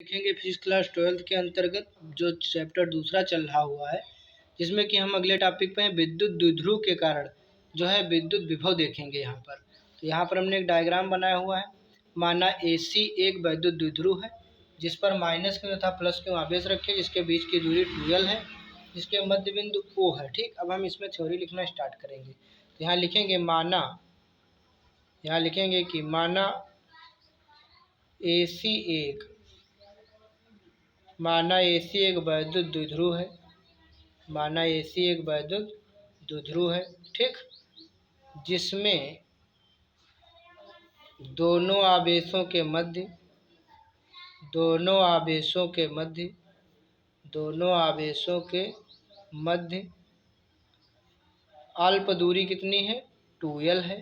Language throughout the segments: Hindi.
देखेंगे फिजिक्स क्लास 12th के अंतर्गत जो चैप्टर दूसरा चल रहा हुआ है, जिसमें कि हम अगले टॉपिक पे हैं विद्युत द्विध्रुव के कारण जो है विद्युत विभव देखेंगे। यहाँ पर हमने एक डायग्राम बनाया हुआ है। माना AC एक वैद्युत द्विध्रुव है जिस पर माइनस क्यों तथा प्लस क्यों आवेश रखे, जिसके बीच की दूरी 2L है, जिसके मध्य बिंदु O है। ठीक, अब हम इसमें थ्योरी लिखना स्टार्ट करेंगे। तो यहाँ लिखेंगे कि माना AC एक वैद्युत द्विध्रुव है। माना AC एक वैद्युत द्विध्रुव है, ठीक, जिसमें दोनों आवेशों के मध्य अल्प दूरी कितनी है, 2L है।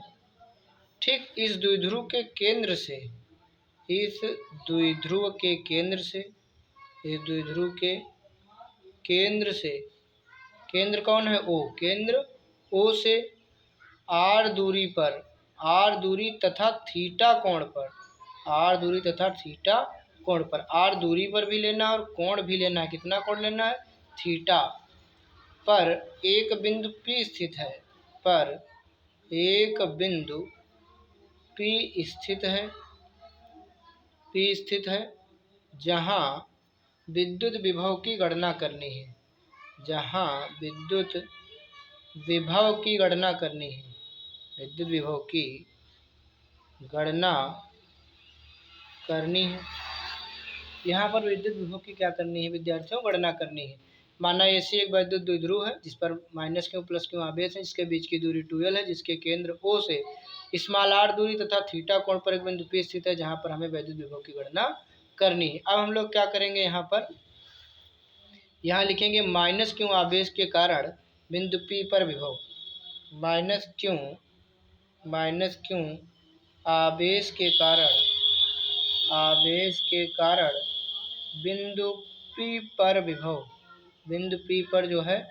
ठीक, इस द्विध्रुव के केंद्र से केंद्र कौन है, O, केंद्र O से R दूरी तथा थीटा कोण पर R दूरी पर भी लेना है और कोण भी लेना है। कितना कोण लेना है, थीटा पर एक बिंदु P स्थित है, जहां विद्युत विभव की गणना करनी है। यहाँ पर विद्युत विभव की क्या करनी है विद्यार्थियों, गणना करनी है। माना AC एक वैद्युत द्विध्रुव है जिस पर माइनस क्यों प्लस क्यों आवेश है, जिसके बीच की दूरी 2L है, जिसके केंद्र O से r दूरी तथा थीटा कोण पर एक बिंदु P स्थित है, जहां पर हमें वैद्युत विभव की गणना करनी है। अब हम लोग क्या करेंगे, यहाँ लिखेंगे माइनस क्यों आवेश के कारण बिंदु P पर विभव। माइनस क्यों आवेश के कारण बिंदु P पर विभव। बिंदु P पर जो है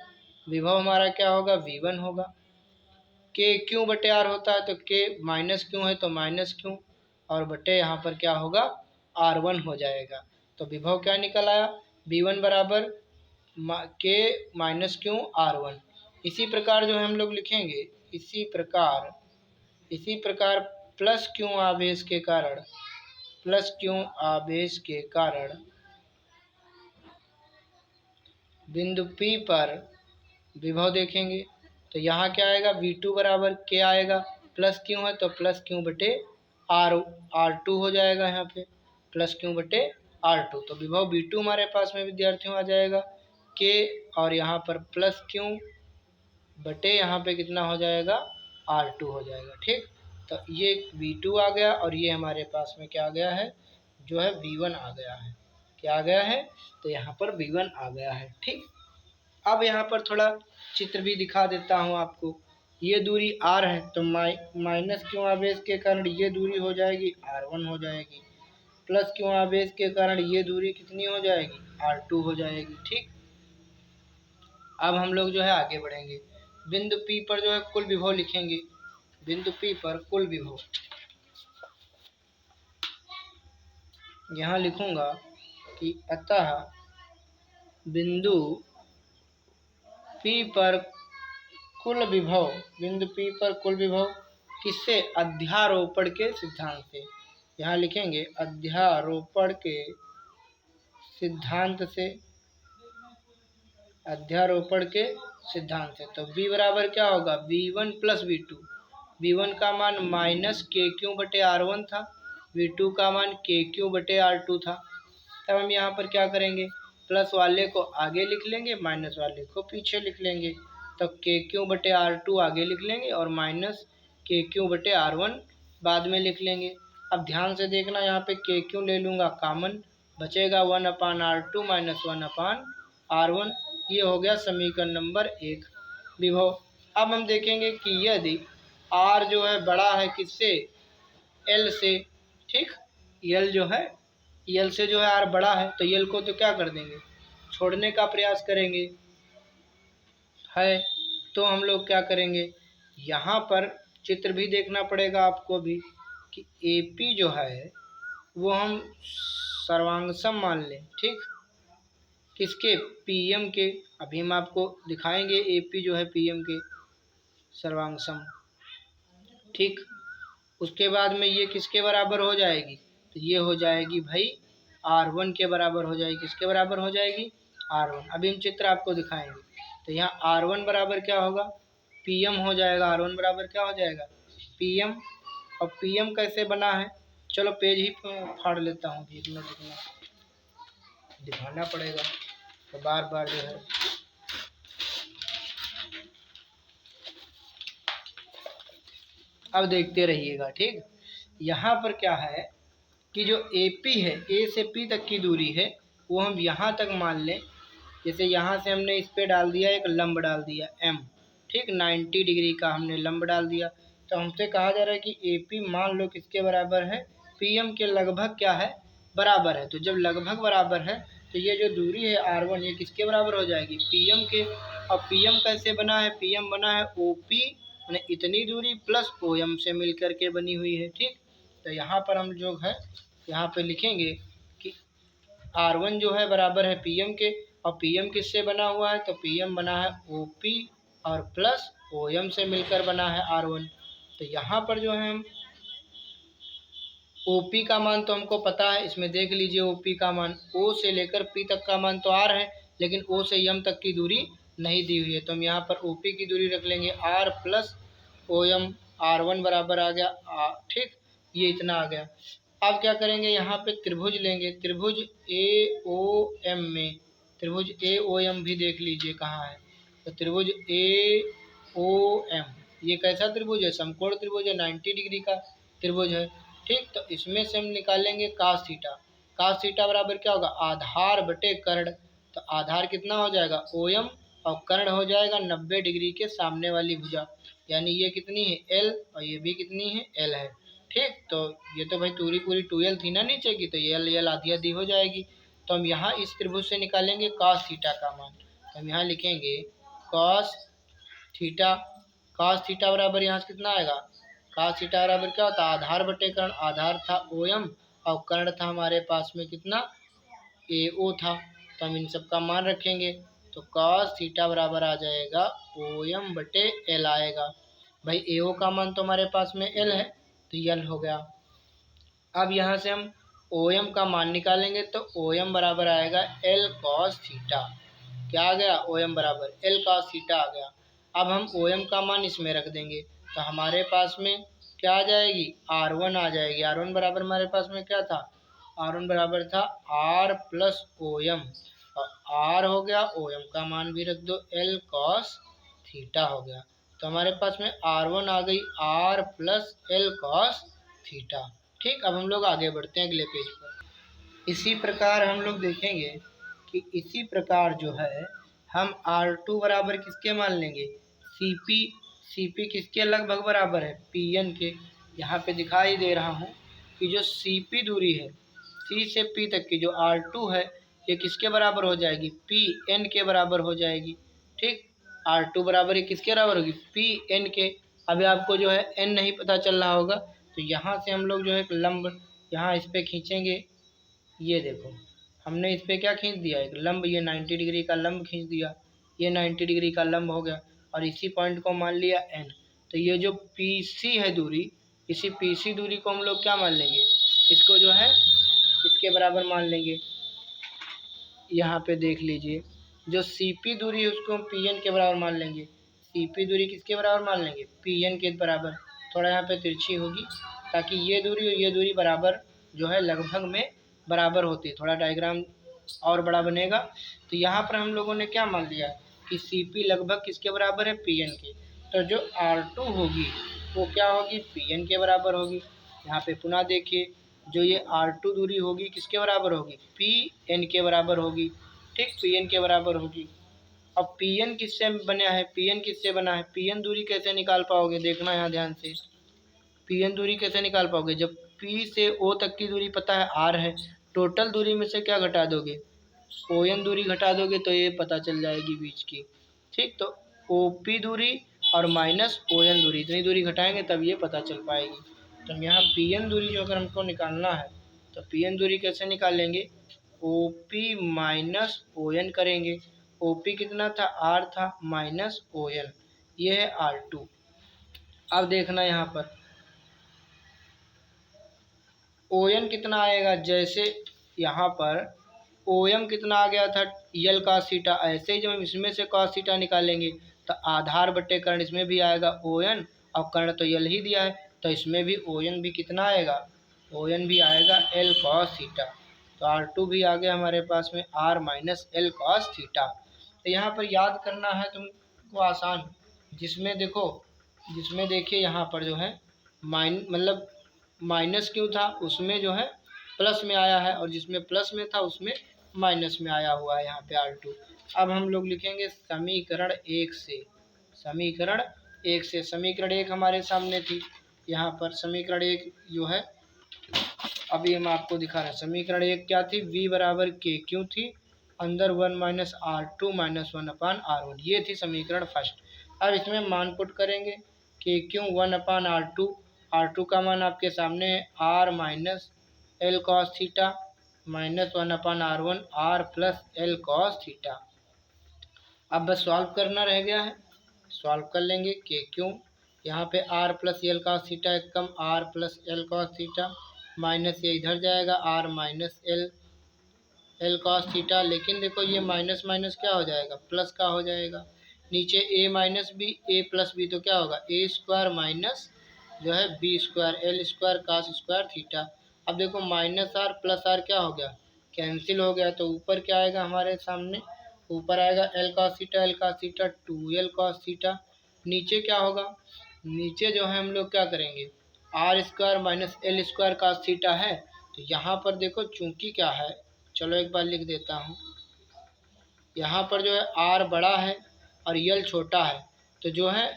विभव हमारा क्या होगा, V1 होगा। K क्यों बटे R होता है, तो K माइनस क्यों है तो माइनस क्यों, और बटे यहाँ पर क्या होगा, R1 हो जाएगा। तो विभव क्या निकल आया, V1 बराबर K माइनस क्यों R1। इसी प्रकार जो है हम लोग लिखेंगे, इसी प्रकार प्लस क्यों आवेश के कारण बिंदु P पर विभव देखेंगे। तो यहाँ क्या आएगा, V2 बराबर K आएगा, प्लस क्यों है तो प्लस क्यों बटे R2 हो जाएगा। यहाँ पे प्लस क्यों बटे R2, तो विभव V2 हमारे पास में विद्यार्थियों आ जाएगा K, और यहाँ पर प्लस क्यों बटे यहाँ पे कितना हो जाएगा, R2 हो जाएगा। ठीक, तो ये V2 आ गया और ये हमारे पास में क्या आ गया है, जो है V1 आ गया है। क्या आ गया है, तो यहाँ पर V1 आ गया है। ठीक, अब यहाँ पर थोड़ा चित्र भी दिखा देता हूँ आपको। ये दूरी R है, तो माइनस क्यों आवेश के कारण ये दूरी हो जाएगी R1 हो जाएगी, प्लस क्यों आवेश के कारण ये दूरी कितनी हो जाएगी, R2 हो जाएगी। ठीक, अब हम लोग जो है आगे बढ़ेंगे। बिंदु P पर जो है कुल विभव लिखेंगे। बिंदु P पर कुल विभव यहाँ लिखूंगा कि अतः बिंदु P पर कुल विभव किससे, अध्यारोपण के सिद्धांत से। यहाँ लिखेंगे अध्यारोपण के सिद्धांत से। तो V बराबर क्या होगा, V1 प्लस V2। V1 का मान माइनस K क्यों बटे R1 था, V2 का मान K क्यों बटे R2 था। तब हम यहाँ पर क्या करेंगे, प्लस वाले को आगे लिख लेंगे, माइनस वाले को पीछे लिख लेंगे। तो K क्यों बटे R2 आगे लिख लेंगे और माइनस K क्यों बटे R1 बाद में लिख लेंगे। अब ध्यान से देखना, यहाँ पे K क्यों ले लूँगा कॉमन, बचेगा 1/R2 माइनस 1/R1। ये हो गया समीकरण नंबर 1 विभव। अब हम देखेंगे कि यदि R जो है बड़ा है किससे, L से। ठीक, L से जो है R बड़ा है, तो L को तो क्या कर देंगे, छोड़ने का प्रयास करेंगे है। तो हम लोग क्या करेंगे, यहाँ पर चित्र भी देखना पड़ेगा आपको भी कि AP जो है वो हम सर्वांगसम मान लें, ठीक, किसके, पीएम के। अभी हम आपको दिखाएंगे एपी जो है पीएम के सर्वांगसम, ठीक। उसके बाद में ये किसके बराबर हो जाएगी, तो ये हो जाएगी भाई R1 के बराबर हो जाएगी। किसके बराबर हो जाएगी, R1। अभी हम चित्र आपको दिखाएंगे। तो यहाँ R1 बराबर क्या होगा, PM हो जाएगा। R1 बराबर क्या हो जाएगा, PM। और PM कैसे बना है, चलो पेज ही फाड़ लेता हूँ, इतना दिखाना पड़ेगा तो बार बार जो है। अब देखते रहिएगा, ठीक। यहाँ पर क्या है कि जो AP है, A से P तक की दूरी है, वो हम यहाँ तक मान लें। जैसे यहाँ से हमने इस पे डाल दिया, एक लंब डाल दिया M, ठीक, 90 डिग्री का हमने लंब डाल दिया। तो हमसे कहा जा रहा है कि AP मान लो किसके बराबर है, PM के लगभग क्या है, बराबर है। तो जब लगभग बराबर है तो ये जो दूरी है R1 ये किसके बराबर हो जाएगी, PM के। और PM कैसे बना है, PM बना है OP यानी इतनी दूरी प्लस OM से मिल करके बनी हुई है, ठीक। तो यहाँ पर हम जो है यहाँ पे लिखेंगे कि R1 जो है बराबर है PM के, और PM किससे बना हुआ है, तो PM बना है OP और प्लस OM से मिलकर बना है R1। तो यहाँ पर जो है हम OP का मान तो हमको पता है, इसमें देख लीजिए OP का मान, O से लेकर P तक का मान तो R है, लेकिन O से M तक की दूरी नहीं दी हुई है। तो हम यहाँ पर OP की दूरी रख लेंगे R प्लस OM, R1 बराबर आ गया, ठीक, ये इतना आ गया। अब क्या करेंगे, यहाँ पे त्रिभुज लेंगे, त्रिभुज AOM में, त्रिभुज AOM भी देख लीजिए कहाँ है। तो त्रिभुज AOM ये कैसा त्रिभुज है, समकोण त्रिभुज है, 90 डिग्री का त्रिभुज है, ठीक। तो इसमें से हम निकालेंगे कास थीटा। कास थीटा बराबर क्या होगा, आधार बटे कर्ण। तो आधार कितना हो जाएगा OM, और कर्ण हो जाएगा 90 डिग्री के सामने वाली भुजा, यानी ये कितनी है L, और ये भी कितनी है L है, ठीक। तो ये तो भाई दूरी पूरी 2L थी ना नीचे की, तो ये L आधी आधी हो जाएगी। तो हम यहाँ इस त्रिभुज से निकालेंगे cos थीटा का मान। तो हम यहाँ लिखेंगे cos थीटा। cos थीटा बराबर यहाँ से कितना आएगा, cos थीटा बराबर क्या होता है, आधार बटे कर्ण। आधार था OM और कर्ण था हमारे पास में कितना, AO था। तो हम इन सब का मान रखेंगे। तो cos थीटा बराबर आ जाएगा OM बटे L आएगा। भाई AO का मान तो हमारे पास में L है, तो L हो गया। अब यहाँ से हम OM का मान निकालेंगे, तो OM बराबर आएगा L cos थीटा। क्या आ गया, OM बराबर L cos थीटा आ गया। अब हम OM का मान इसमें रख देंगे, तो हमारे पास में क्या आ जाएगी, R1 आ जाएगी। R1 बराबर हमारे पास में क्या था, R1 बराबर था R प्लस OM, और R हो गया, OM का मान भी रख दो, L cos थीटा हो गया। तो हमारे पास में R1 आ गई R plus L cos theta, ठीक। अब हम लोग आगे बढ़ते हैं अगले पेज पर। इसी प्रकार हम लोग देखेंगे कि इसी प्रकार जो है हम R2 बराबर किसके मान लेंगे, CP। CP किसके लगभग बराबर है, PN के। यहाँ पे दिखाई दे रहा हूँ कि जो CP दूरी है C से P तक की, जो R2 है, ये किसके बराबर हो जाएगी, PN के बराबर हो जाएगी, ठीक। R2 बराबर ये किसके बराबर होगी, PN के। अभी आपको जो है N नहीं पता चल रहा होगा, तो यहाँ से हम लोग जो है एक लंब यहाँ इस पे खींचेंगे। ये देखो हमने इस पे क्या खींच दिया, एक लंब, ये 90 डिग्री का लंब खींच दिया, ये 90 डिग्री का लंब हो गया, और इसी पॉइंट को मान लिया N। तो ये जो PC है दूरी, इसी PC दूरी को हम लोग क्या मान लेंगे, इसको जो है इसके बराबर मान लेंगे। यहाँ पे देख लीजिए जो CP दूरी है उसको हम PN के बराबर मान लेंगे। CP दूरी किसके बराबर मान लेंगे, PN के बराबर। थोड़ा यहाँ पे तिरछी होगी ताकि ये दूरी और ये दूरी बराबर जो है लगभग में बराबर होती है। थोड़ा डायग्राम और बड़ा बनेगा। तो यहाँ पर हम लोगों ने क्या मान लिया कि CP लगभग किसके बराबर है, PN के। तो जो R2 होगी वो क्या होगी, PN के बराबर होगी। यहाँ पे पुनः देखिए जो ये R2 दूरी होगी किसके बराबर होगी, PN के बराबर होगी, ठीक, PN के बराबर होगी। अब PN किससे बना है, PN किससे बना है, PN दूरी कैसे निकाल पाओगे, देखना यहाँ ध्यान से। PN दूरी कैसे निकाल पाओगे, जब P से O तक की दूरी पता है R है, टोटल दूरी में से क्या घटा दोगे, ON दूरी घटा दोगे, तो ये पता चल जाएगी बीच की, ठीक। तो OP दूरी और माइनस ON दूरी, इतनी दूरी घटाएंगे तब ये पता चल पाएगी। तो यहाँ PN दूरी जो अगर हमको निकालना है तो पी एन दूरी कैसे निकालेंगे, O P minus O N करेंगे। ओ पी कितना था, आर था, माइनस ओ एन, ये है आर टू। अब देखना यहाँ पर ओ एन कितना आएगा, जैसे यहाँ पर ओ एम कितना आ गया था, यल cos थीटा, ऐसे ही जब हम इसमें से cos थीटा निकालेंगे तो आधार बटे कर्ण इसमें भी आएगा ओ एन, और कर्ण तो यल ही दिया है तो इसमें भी ओ एन भी कितना आएगा, ओ एन भी आएगा एल cos थीटा। तो आर टू भी आ गया हमारे पास में R minus L cos theta. तो यहाँ पर याद करना है तुमको आसान, जिसमें देखो, जिसमें देखिए यहाँ पर जो है मतलब माइनस क्यों था, उसमें जो है प्लस में आया है, और जिसमें प्लस में था उसमें माइनस में आया हुआ है यहाँ पे आर टू। अब हम लोग लिखेंगे समीकरण एक से, समीकरण एक से, समीकरण एक हमारे सामने थी यहाँ पर, समीकरण एक जो है अभी हम आपको दिखा रहे हैं। समीकरण एक क्या थी, v बराबर के क्यों थी, अंदर one minus R two minus one upon R one, ये थी समीकरण फर्स्ट। अब इसमें मान पुट करेंगे के क्यों वन अपान आर टू का मान आपके सामने है R minus L cos theta minus one upon R one R plus L cos theta. अब बस सॉल्व करना रह गया है, सॉल्व कर लेंगे के क्यों, यहाँ पे R plus L cos theta एक कम R plus L cos theta, minus ये इधर जाएगा R minus L cos theta, लेकिन देखो ये माइनस माइनस क्या हो जाएगा, प्लस का हो जाएगा, नीचे A minus B A plus B तो क्या होगा ए स्क्वायर माइनस जो है B square L square cos square theta. अब देखो माइनस आर प्लस आर क्या हो गया, कैंसिल हो गया, तो ऊपर क्या आएगा हमारे सामने, ऊपर आएगा L cos theta two L cos theta, नीचे क्या होगा, नीचे जो है हम लोग क्या करेंगे R square minus L square cos theta है, तो यहाँ पर देखो चूंकि क्या है, चलो एक बार लिख देता हूँ, यहाँ पर जो है आर बड़ा है और यल छोटा है, तो जो है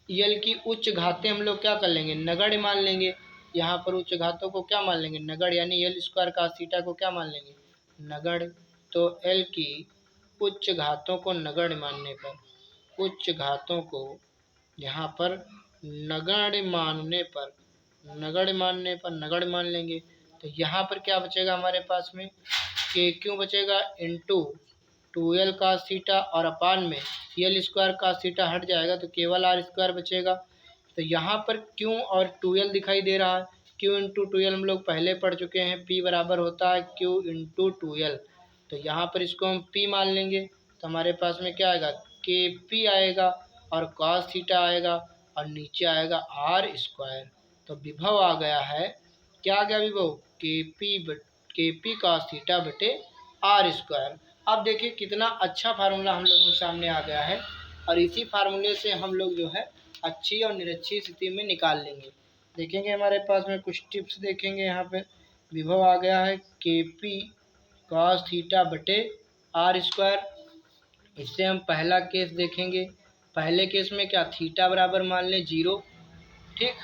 यल की उच्च घातें हम लोग क्या कर लेंगे, नगण्य मान लेंगे। यहाँ पर उच्च घातों को क्या मान लेंगे, नगण्य, यानी एल स्क्वायर कास थीटा को क्या मान लेंगे, नगण्य। तो एल की उच्च घातों को नगण्य मानने पर, उच्च घातों को यहाँ पर नगण्य मानने पर, नगण्य मानने पर नगण्य मान लेंगे, तो यहाँ पर क्या बचेगा हमारे पास में, के क्यों बचेगा into two L cos theta और अपान में एल स्क्वायर कास थीटा हट जाएगा तो केवल आर स्क्वायर बचेगा। तो यहाँ पर क्यों और टू एल दिखाई दे रहा है, क्यू इंटू टू एल हम लोग पहले पढ़ चुके हैं, पी बराबर होता है क्यू इंटू टू एल, तो यहाँ पर इसको हम पी मान लेंगे, तो हमारे पास में क्या आएगा के पी आएगा और कॉस थीटा आएगा और नीचे आएगा आर स्क्वायर। तो विभव आ गया है, क्या आ गया विभव, के पी कॉस थीटा बटे आर स्क्वायर। अब देखिए कितना अच्छा फार्मूला हम लोगों के सामने आ गया है, और इसी फार्मूले से हम लोग जो है अच्छी और निरच्छी स्थिति में निकाल लेंगे। देखेंगे हमारे पास में कुछ टिप्स देखेंगे, यहाँ पे विभव आ गया है के पी कॉस थीटा बटे आर स्क्वायर। इससे हम पहला केस देखेंगे, पहले केस में क्या थीटा बराबर मान लें 0, ठीक,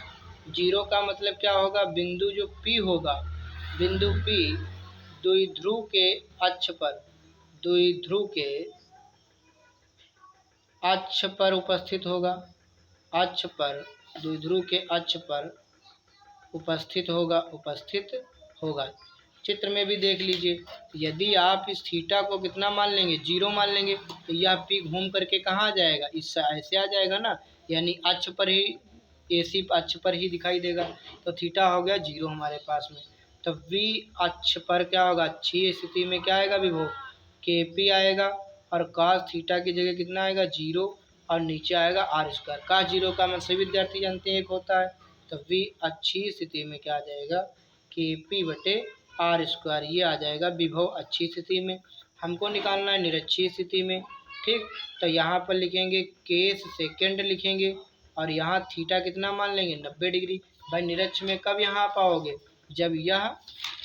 0 का मतलब क्या होगा, बिंदु जो P होगा, बिंदु P द्विध्रुव के अक्ष पर, द्विध्रुव के अक्ष पर उपस्थित होगा, अक्ष पर, द्विध्रुव के अक्ष पर उपस्थित होगा। चित्र में भी देख लीजिए, यदि आप इस थीटा को कितना मान लेंगे, 0 मान लेंगे, तो यह पी घूम करके कहाँ आ जाएगा, इस ऐसे आ जाएगा ना, यानी अक्ष पर ही, एसी अक्ष पर ही दिखाई देगा, तो थीटा हो गया 0 हमारे पास में। तो वी अक्ष पर क्या होगा, अच्छी स्थिति में क्या आएगा विभव, के पी आएगा और cos थीटा की जगह कितना आएगा 0 और नीचे आएगा आर स्क्वायर। cos 0 का मैं सभी विद्यार्थी जानते हैं एक होता है, तो v अच्छी स्थिति में क्या आ जाएगा, के पी बटे आर स्क्वायर, ये आ जाएगा विभव अच्छी स्थिति में। हमको निकालना है निरच्छी स्थिति में, ठीक, तो यहाँ पर लिखेंगे केस सेकेंड लिखेंगे और यहाँ थीटा कितना मान लेंगे 90 डिग्री। भाई निरक्ष में कब यहाँ पाओगे, जब यह,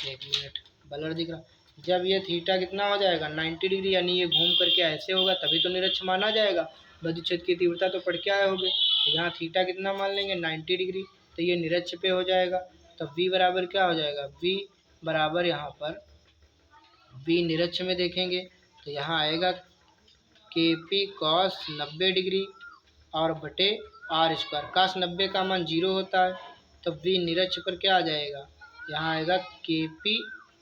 एक मिनट ब्लर दिख रहा, जब ये थीटा कितना हो जाएगा 90 डिग्री, यानी ये घूम करके ऐसे होगा तभी तो निरक्ष माना जाएगा। विद्युत क्षेत्र की तीव्रता तो पढ़ के आए होंगे, तो यहाँ थीटा कितना मान लेंगे 90 डिग्री, तो ये निरक्ष पे हो जाएगा। तो v बराबर क्या हो जाएगा, v बराबर यहाँ पर v निरक्ष में देखेंगे तो यहाँ आएगा के पी कॉस 90 डिग्री और बटे आर स्क्वायर, कास 90 का मान 0 होता है, तो v निरक्ष पर क्या आ जाएगा, यहाँ आएगा के पी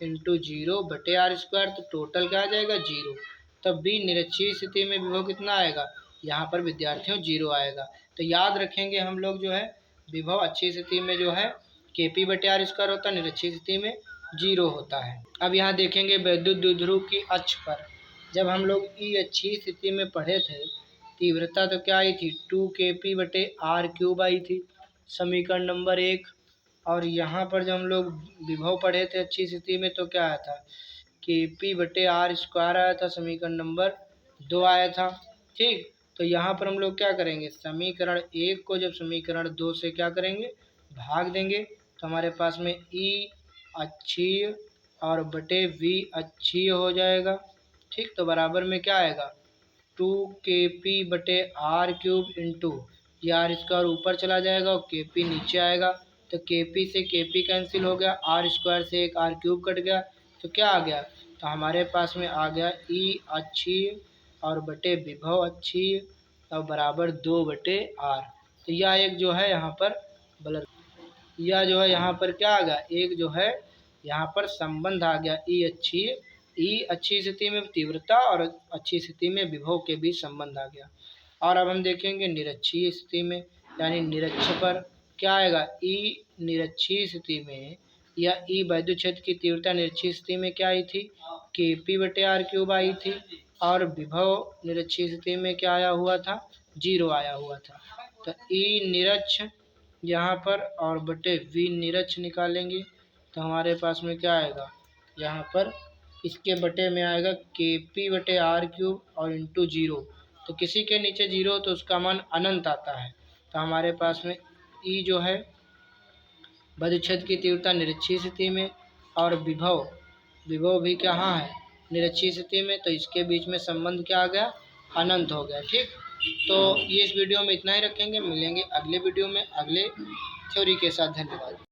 इंटू 0/r², तो टोटल क्या आ जाएगा 0। तब भी निरक्षीय स्थिति में विभव कितना आएगा, यहाँ पर विद्यार्थियों 0 आएगा। तो याद रखेंगे हम लोग जो है विभव अच्छी स्थिति में जो है Kp/r² होता है, निरक्षीय स्थिति में 0 होता है। अब यहाँ देखेंगे वैद्युत द्विध्रुव की अक्ष पर जब हम लोग ई अच्छी स्थिति में पढ़े थे, तीव्रता तो क्या आई थी 2Kp/r³ आई थी, समीकरण नंबर 1। और यहाँ पर जब हम लोग विभव पढ़े थे अच्छी स्थिति में तो क्या आया था Kp/r² आया था, समीकरण नंबर 2 आया था। ठीक, तो यहाँ पर हम लोग क्या करेंगे, समीकरण 1 को जब समीकरण 2 से क्या करेंगे भाग देंगे, तो हमारे पास में ई अक्षीय और बटे वी अक्षीय हो जाएगा। ठीक, तो बराबर में क्या आएगा 2Kp/r³ इंटू ये r² ऊपर चला जाएगा और Kp नीचे आएगा, तो Kp से Kp कैंसिल हो गया, r² से एक r³ कट गया, तो क्या आ गया, तो हमारे पास में आ गया ई अक्षीय और बटे विभव अक्षीय और बराबर 2/r। तो यह एक जो है यहाँ पर बलर, यह जो है यहाँ पर क्या आ गया, एक जो है यहाँ पर संबंध आ गया ई अच्छी स्थिति में तीव्रता और अच्छी स्थिति में विभव के बीच संबंध आ गया। और अब हम देखेंगे निरक्षीय स्थिति में, यानी निरक्ष पर क्या आएगा, ई निरक्षीय स्थिति में या ई वैद्युत क्षेत्र की तीव्रता निरक्षीय स्थिति में क्या आई थी Kp/r³ आई थी, और विभव निरक्षीय स्थिति में क्या आया हुआ था 0 आया हुआ था। तो ई निरक्ष यहाँ पर और बटे वी निरक्ष निकालेंगे, तो हमारे पास में क्या आएगा, यहाँ पर इसके बटे में आएगा Kp/r³ और इंटू 0, तो किसी के नीचे 0 तो उसका मान अनंत आता है। तो हमारे पास में ई जो है वैद्युत क्षेत्र की तीव्रता निरक्षीय स्थिति में और विभव भी कहाँ है निरक्षीय स्थिति में, तो इसके बीच में संबंध क्या आ गया अनंत हो गया। ठीक, तो ये इस वीडियो में इतना ही रखेंगे, मिलेंगे अगले वीडियो में अगले थ्योरी के साथ। धन्यवाद।